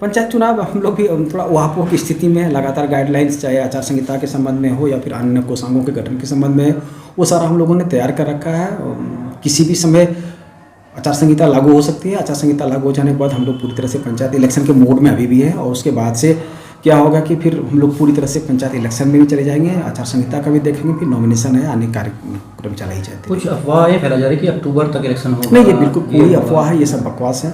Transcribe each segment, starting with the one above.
पंचायत चुनाव हम लोग भी थोड़ा उहापोह की स्थिति में लगातार गाइडलाइंस, चाहे आचार संहिता के संबंध में हो या फिर अन्य कोषांगों के गठन के संबंध में, वो सारा हम लोगों ने तैयार कर रखा है। किसी भी समय आचार संहिता लागू हो सकती है। आचार संहिता लागू हो जाने के बाद हम लोग पूरी तरह से पंचायत इलेक्शन के मोड में अभी भी है, और उसके बाद से क्या होगा कि फिर हम लोग पूरी तरह से पंचायत इलेक्शन में भी चले जाएंगे, आचार संहिता का भी देखेंगे, फिर नॉमिनेशन है, अन्य कार्यक्रम चलाई जाते हैं। कुछ अफवाह फैला जा रही है कि अक्टूबर तक इलेक्शन होगा। नहीं, ये बिल्कुल पूरी अफवाह है, ये सब बकवास है।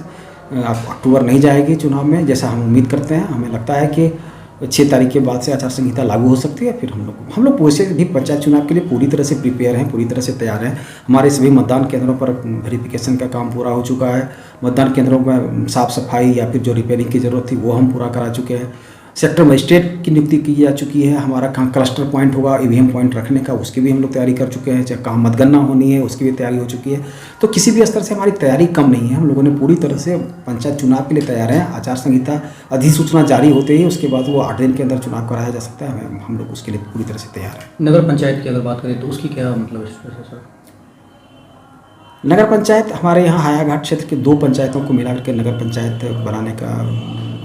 अक्टूबर नहीं जाएगी चुनाव में, जैसा हम उम्मीद करते हैं। हमें लगता है कि 6 तारीख के बाद से आचार संहिता लागू हो सकती है। फिर हम लोग वैसे भी पंचायत चुनाव के लिए पूरी तरह से प्रिपेयर हैं, पूरी तरह से तैयार हैं। हमारे सभी मतदान केंद्रों पर वेरिफिकेशन का काम पूरा हो चुका है। मतदान केंद्रों में साफ सफाई या फिर जो रिपेयरिंग की ज़रूरत थी वो हम पूरा करा चुके हैं। सेक्टर मजिस्ट्रेट की नियुक्ति की जा चुकी है। हमारा कहाँ क्लस्टर पॉइंट होगा ईवीएम पॉइंट रखने का, उसकी भी हम लोग तैयारी कर चुके हैं। चाहे कहाँ मतगणना होनी है उसकी भी तैयारी हो चुकी है। तो किसी भी स्तर से हमारी तैयारी कम नहीं है। हम लोगों ने पूरी तरह से पंचायत चुनाव के लिए तैयार हैं। आचार संहिता अधिसूचना जारी होते ही उसके बाद वो 8 दिन के अंदर चुनाव कराया जा सकता है। हम लोग उसके लिए पूरी तरह से तैयार हैं। नगर पंचायत की अगर बात करें तो उसकी क्या मतलब है सर? नगर पंचायत हमारे यहाँ हायाघाट क्षेत्र के 2 पंचायतों को मिलाकर के नगर पंचायत बनाने का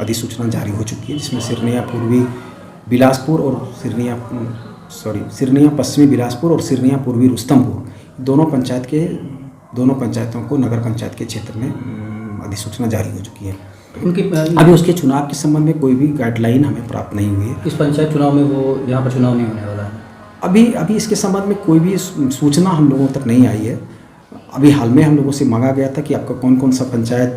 अधिसूचना जारी हो चुकी है, जिसमें सिरनिया पूर्वी बिलासपुर और सिरनिया पश्चिमी बिलासपुर और सिरनिया पूर्वी रुस्तमपुर दोनों पंचायतों को नगर पंचायत के क्षेत्र में अधिसूचना जारी हो चुकी है। उनकी अभी उसके चुनाव के संबंध में कोई भी गाइडलाइन हमें प्राप्त नहीं हुई है। इस पंचायत चुनाव में वो यहाँ पर चुनाव नहीं होने वाला है। अभी इसके संबंध में कोई भी सूचना हम लोगों तक नहीं आई है। अभी हाल में हम लोगों से मांगा गया था कि आपका कौन कौन सा पंचायत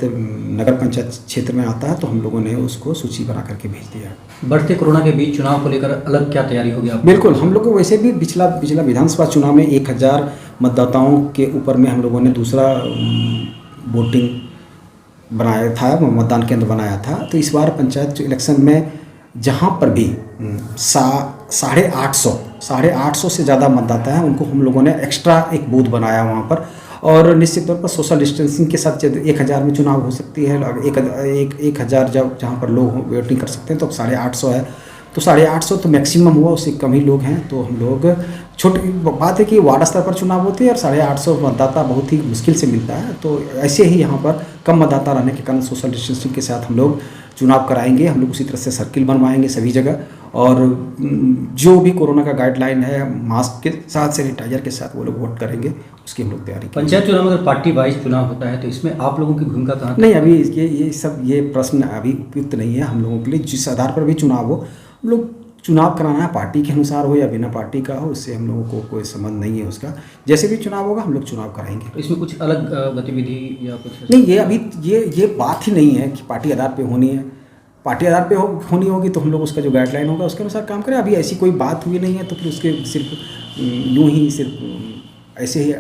नगर पंचायत क्षेत्र में आता है, तो हम लोगों ने उसको सूची बना करके भेज दिया। बढ़ते कोरोना के बीच चुनाव को लेकर अलग क्या तैयारी होगी आपकी? बिल्कुल, हम लोग को वैसे भी पिछला विधानसभा चुनाव में 1000 मतदाताओं के ऊपर में हम लोगों ने दूसरा वोटिंग बनाया था, मतदान केंद्र बनाया था। तो इस बार पंचायत इलेक्शन में जहाँ पर भी 850 से ज़्यादा मतदाता हैं, उनको हम लोगों ने एक्स्ट्रा एक बूथ बनाया वहाँ पर। और निश्चित तौर पर सोशल डिस्टेंसिंग के साथ 1000 में चुनाव हो सकती है। 1000 जहाँ पर लोग वोटिंग कर सकते हैं, तो अब 850 है। तो 850 तो मैक्सिमम हुआ, उससे कम ही लोग हैं। तो हम लोग छोटी बात है कि वार्ड स्तर पर चुनाव होते हैं और 850 मतदाता बहुत ही मुश्किल से मिलता है। तो ऐसे ही यहाँ पर कम मतदाता रहने के कारण सोशल डिस्टेंसिंग के साथ हम लोग चुनाव कराएंगे। हम लोग उसी तरह से सर्किल बनवाएंगे सभी जगह, और जो भी कोरोना का गाइडलाइन है मास्क के साथ, सैनिटाइजर के साथ वो लोग वोट करेंगे, उसकी हम लोग तैयारी करेंगे। पंचायत चुनाव में अगर पार्टी वाइज चुनाव होता है तो इसमें आप लोगों की भूमिका कहाँ? नहीं, अभी ये प्रश्न अभी उपयुक्त नहीं है हम लोगों के लिए। जिस आधार पर भी चुनाव हो, हम लोग चुनाव कराना है पार्टी के अनुसार हो या बिना पार्टी का हो, उससे हम लोगों को कोई संबंध नहीं है उसका। जैसे भी चुनाव होगा हम लोग चुनाव कराएंगे। तो इसमें कुछ अलग गतिविधि या कुछ नहीं, ये अभी ये बात ही नहीं है कि पार्टी आधार पे होनी है। पार्टी आधार पे होनी होगी तो हम लोग उसका जो गाइडलाइन होगा उसके अनुसार काम करें। अभी ऐसी कोई बात हुई नहीं है, तो फिर उसके सिर्फ ऐसे ही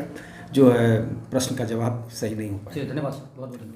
जो है प्रश्न का जवाब सही नहीं हो पाएगा। धन्यवाद, बहुत बहुत धन्यवाद।